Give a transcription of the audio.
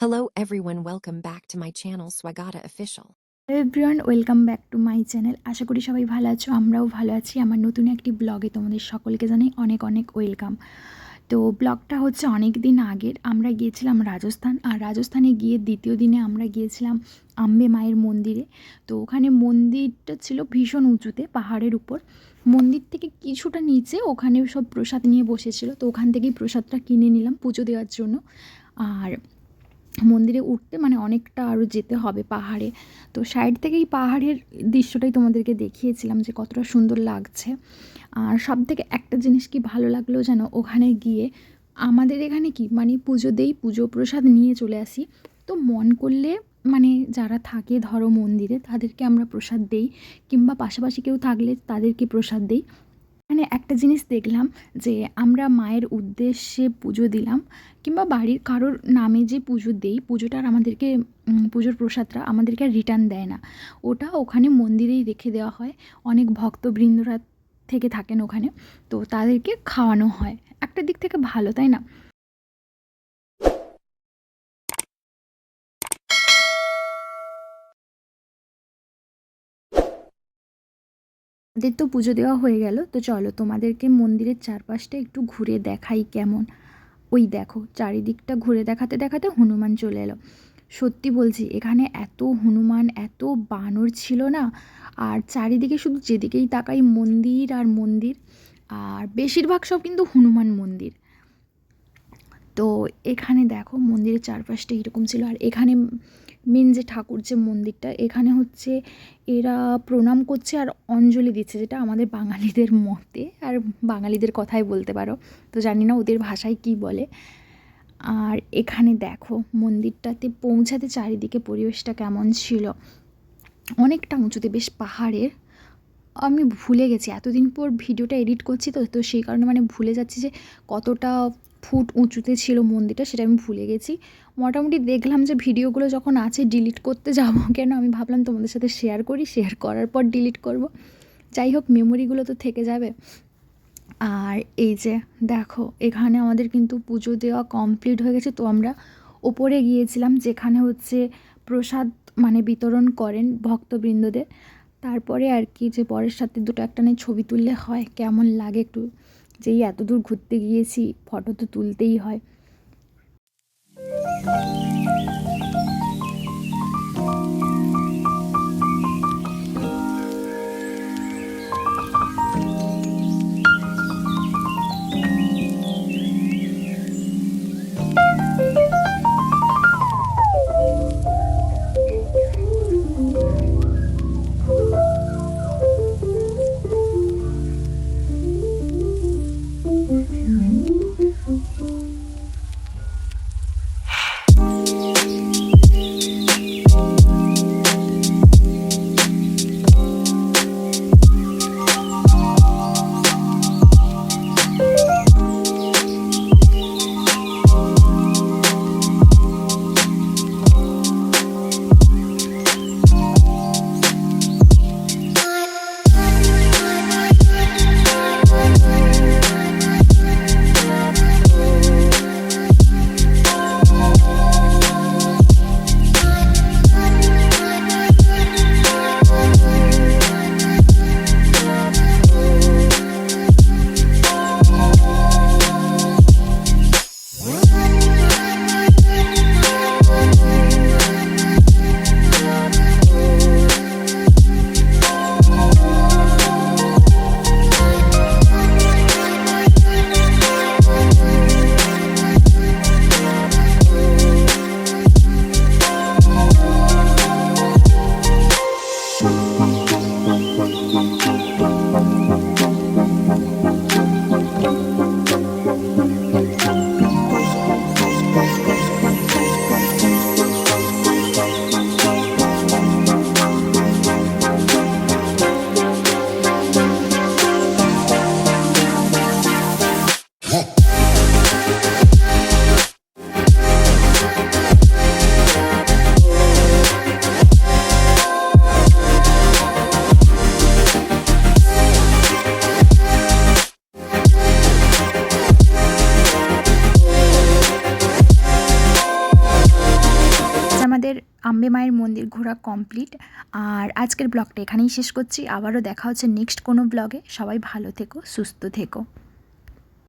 Hello everyone, welcome back to my channel Swagata Official. Hello everyone, welcome back to my channel. আশা করি সবাই ভালো আছো, আমরাও ভালো আছি। আমার নতুন একটি ব্লগে তোমাদের সকলকে জানাই অনেক অনেক ওয়েলকাম। তো ব্লগটা হচ্ছে অনেক দিন আগের। আমরা গিয়েছিলাম রাজস্থান, আর রাজস্থানে গিয়ে দ্বিতীয় দিনে আমরা গিয়েছিলাম আম্বে মায়ের মন্দিরে। তো ওখানে মন্দিরটা ছিল ভীষণ উঁচুতে, পাহাড়ের উপর। মন্দির থেকে কিছুটা নিচে ওখানে সব প্রসাদ নিয়ে বসেছিল, তো ওখান থেকেই প্রসাদটা কিনে নিলাম পুজো দেওয়ার জন্য। আর মন্দিরে উঠতে অনেকটা আরও যেতে হবে পাহাড়ে। তো সাইড থেকেই পাহাড়ের দৃশ্যটাই তোমাদেরকে দেখিয়েছিলাম যে কতটা সুন্দর লাগছে। আর সব থেকে একটা জিনিস কি ভালো লাগলো যেন, ওখানে গিয়ে আমাদের এখানে কি পুজো দেই, পুজো প্রসাদ নিয়ে চলে আসি। তো মন করলে যারা থাকে ধরো মন্দিরে, তাদেরকে আমরা প্রসাদ দেই, কিংবা পাশাপাশি কেউ থাকলে তাদেরকে প্রসাদ দেই। একটা জিনিস দেখলাম যে আমরা মায়ের উদ্দেশ্যে পুজো দিলাম, কিংবা বাড়ির কারোর নামে যে পুজো দেই, পুজোটা আর আমাদেরকে পুজোর প্রসাদটা আমাদেরকে আর রিটার্ন দেয় না, ওটা ওখানে মন্দিরেই রেখে দেওয়া হয়। অনেক ভক্তবৃন্দরা থেকে থাকেন ওখানে, তো তাদেরকে খাওয়ানো হয়। একটা দিক থেকে ভালো, তাই না? আমাদের তো পুজো দেওয়া হয়ে গেল, তো চলো তোমাদেরকে মন্দিরের চারপাশটা একটু ঘুরে দেখাই কেমন। ওই দেখো, চারিদিকটা ঘুরে দেখাতে দেখাতে হনুমান চলে এলো। সত্যি বলছি, এখানে এত হনুমান, এত বানর ছিল না। আর চারিদিকে শুধু যেদিকেই তাকাই মন্দির আর মন্দির, আর বেশিরভাগ সব কিন্তু হনুমান মন্দির। তো এখানে দেখো মন্দিরের চারপাশটা এরকম ছিল। আর এখানে মেন যে ঠাকুর, যে মন্দিরটা, এখানে হচ্ছে এরা প্রণাম করছে আর অঞ্জলি দিচ্ছে, যেটা আমাদের বাঙালিদের মতে আর বাঙালিদের কথাই বলতে পারো। তো জানি না ওদের ভাষায় কি বলে। আর এখানে দেখো মন্দিরটাতে পৌঁছাতে চারিদিকে পরিবেশটা কেমন ছিল, অনেকটা উঁচুতে, বেশ পাহাড়ের। আমি ভুলে গেছি, এতদিন পর ভিডিওটা এডিট করছি, তো সেই কারণে ভুলে যাচ্ছি যে কতটা ফুট উঁচুতে ছিল মন্দিরটা, সেটা আমি ভুলে গেছি। মোটামুটি দেখলাম যে ভিডিওগুলো যখন আছে ডিলিট করতে যাবো কেন, আমি ভাবলাম তোমাদের সাথে শেয়ার করি, শেয়ার করার পর ডিলিট করব। যাই হোক, মেমোরিগুলো তো থেকে যাবে। আর এই যে দেখো, এখানে আমাদের কিন্তু পুজো দেওয়া কমপ্লিট হয়ে গেছে। তো আমরা ওপরে গিয়েছিলাম, যেখানে হচ্ছে প্রসাদ বিতরণ করেন ভক্তবৃন্দদের। তারপরে আর কি, যে বরের সাথে দুটো একটা ছবি তুললে হয়, কেমন লাগে একটু, যেই এত দূর ঘুরতে গিয়েছি, ফটো তো তুলতেই হয়। বম্বে মায়ের মন্দির ঘোরা কমপ্লিট। আর আজকের ব্লগটা এখানেই শেষ করছি। আবারও দেখা হচ্ছে নেক্সট কোনো ব্লগে। সবাই ভালো থেকো, সুস্থ থেকো।